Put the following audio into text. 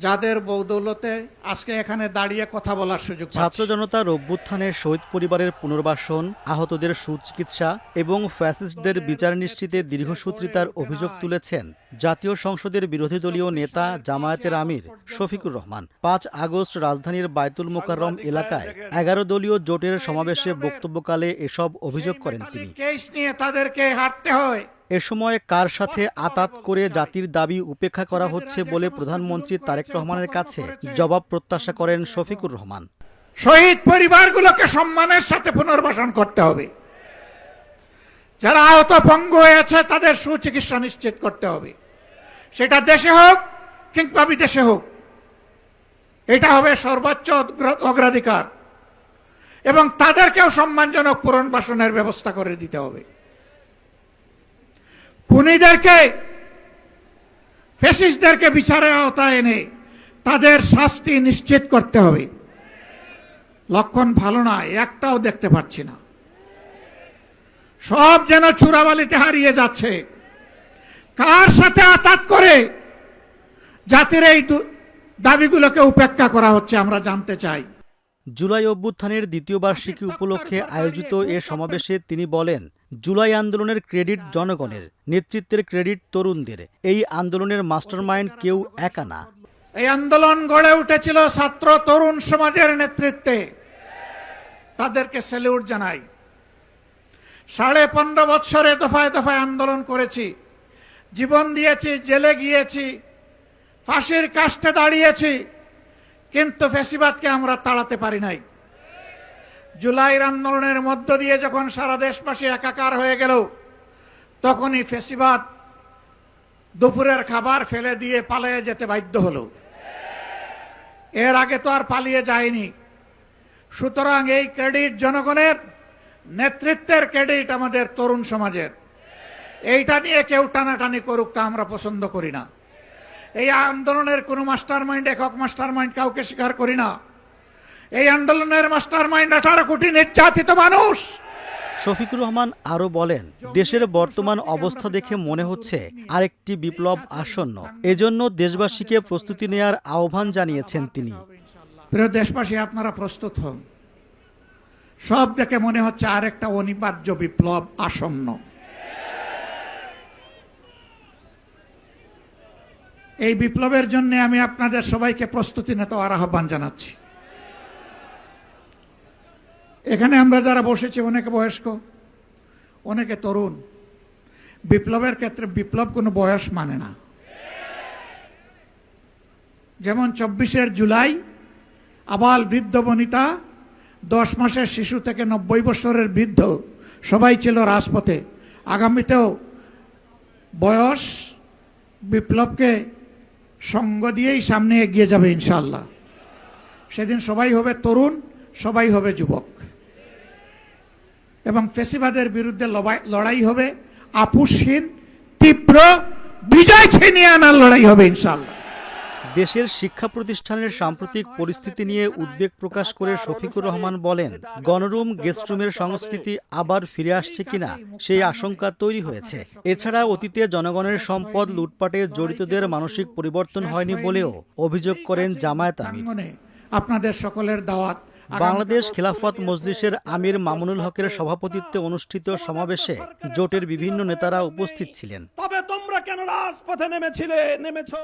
যাদের বৌদৌলতে আজকে এখানে দাঁড়িয়ে কথা বলার সুযোগ পাচ্ছি। ছাত্র জনতার অভ্যুত্থানে শহীদ পরিবারের পুনর্বাসন, আহতদের সুচিকিৎসা এবং ফ্যাসিস্টদের বিচার নিশ্চিতে দীর্ঘসূত্রিতার অভিযোগ তুলেছেন জাতীয় সংসদের বিরোধী দলীয় নেতা জামায়াতের আমির শফিকুর রহমান। ৫ আগস্ট রাজধানীর বায়তুল মোকাররম এলাকায় ১১ দলীয় জোটের সমাবেশে বক্তব্যকালে এসব অভিযোগ করেন তিনি। কেস নিয়ে তাদেরকে হাঁটতে হয়। এ সময় কার সাথে আতাত করে জাতির দাবি উপেক্ষা করা হচ্ছে বলে প্রধানমন্ত্রী তারেক রহমানের কাছে জবাব প্রত্যাশা করেন শফিকুর রহমান। শহীদ পরিবারগুলোকে সম্মানের সাথে পুনর্বাসন করতে হবে। যারা আহত পঙ্গু হয়েছে তাদের সুচিকিৎসা নিশ্চিত করতে হবে, সেটা দেশে হোক কিংবা বিদেশে হোক। এটা হবে সর্বোচ্চ অগ্রাধিকার এবং তাদেরকেও সম্মানজনক পুনর্বাসনের ব্যবস্থা করে দিতে হবে। খুনিদেরকে, ফ্যাসিস্টদেরকে বিচারের আওতায় এনে তাদের শাস্তি নিশ্চিত করতে হবে। লক্ষণ ভালো না, একটাও দেখতে পাচ্ছি না। সব যেন চূড়াবালিতে হারিয়ে যাচ্ছে। কার সাথে আতাত করে জাতির এই দাবিগুলোকে উপেক্ষা করা হচ্ছে আমরা জানতে চাই। জুলাই অভ্যুত্থানের দ্বিতীয় বার্ষিকী উপলক্ষে আয়োজিত এ সমাবেশে তিনি বলেন, জুলাই আন্দোলনের ক্রেডিট জনগণের, নেতৃত্বের ক্রেডিট তরুণদের। এই আন্দোলনের মাস্টারমাইন্ড কেউ একা না। এই আন্দোলন গড়ে উঠেছিল ছাত্র তরুণ সমাজের নেতৃত্বে। তাদেরকে স্যালুট জানাই। 15.5 বছরে দফায় দফায় আন্দোলন করেছি, জীবন দিয়েছি, জেলে গিয়েছি, ফাঁসির কাস্টে দাঁড়িয়েছি, কিন্তু ফ্যাসিবাদকে আমরা তাড়াতে পারি নাই। জুলাইয়ের আন্দোলনের মধ্য দিয়ে যখন সারা দেশবাসী একাকার হয়ে গেল, তখনই ফ্যাসিবাদ দুপুরের খাবার ফেলে দিয়ে পালিয়ে যেতে বাধ্য হলো। এর আগে তো আর পালিয়ে যায়নি। সুতরাং এই ক্রেডিট জনগণের, নেতৃত্বের ক্রেডিট আমাদের তরুণ সমাজের। এইটা নিয়ে কেউ টানাটানি করুক, তা আমরা পছন্দ করি না। এই আন্দোলনের কোনো মাস্টারমাইন্ড, একক মাস্টারমাইন্ড কাউকে স্বীকার করি না। এই আন্দোলনের মাস্টারমাইন্ড 18 কোটি নির্যাতিত মানুষ। শফিকুর রহমান আরো বলেন, দেশের বর্তমান অবস্থা দেখে মনে হচ্ছে আরেকটি বিপ্লব আসন্ন। এজন্য দেশবাসীকে প্রস্তুতি নেয়ার আহ্বান জানিয়েছেন তিনি। প্রিয় দেশবাসী, আপনারা প্রস্তুত হন। সব দেখে মনে হচ্ছে আরেকটা অনিবার্য বিপ্লব আসন্ন। এই বিপ্লবের জন্য আমি আপনাদের সবাইকে প্রস্তুতি নিতে আহ্বান জানাচ্ছি। এখানে আমরা যারা বসেছি, অনেকে বয়স্ক, অনেকে তরুণ। বিপ্লবের ক্ষেত্রে বিপ্লব কোনো বয়স মানে না। যেমন 24 জুলাই আবাল বৃদ্ধ বনিতা, 10 মাসের শিশু থেকে 90 বছরের বৃদ্ধ সবাই ছিল রাজপথে। আগামীতেও বয়স বিপ্লবকে সঙ্গ দিয়েই সামনে এগিয়ে যাবে ইনশাআল্লাহ। সেদিন সবাই হবে তরুণ, সবাই হবে যুবক, এবং ফ্যাসিবাদের বিরুদ্ধে লড়াই হবে আপোষহীন, তীব্র, বিজয় ছিনিয়ে আনার লড়াই হবে ইনশাআল্লাহ। দেশের শিক্ষা প্রতিষ্ঠানের সাম্প্রতিক পরিস্থিতি নিয়ে উদ্বেগ প্রকাশ করে শফিকুর রহমান বলেন, গণরুম, গেস্টরুমের সংস্কৃতি আবার ফিরে আসছে কিনা সেই আশঙ্কা তৈরি হয়েছে। এছাড়া অতীতে জনগণের সম্পদ লুটপাটে জড়িতদের মানসিক পরিবর্তন হয়নি বলেও অভিযোগ করেন জামায়াত আমির। আপনাদের সকলের দাওয়াত। বাংলাদেশ খেলাফত মজলিসের আমির মামুনুল হকের সভাপতিত্বে অনুষ্ঠিত সমাবেশে জোটের বিভিন্ন নেতারা উপস্থিত ছিলেন। তবে তোমরা কেন রাজপথে নেমেছো?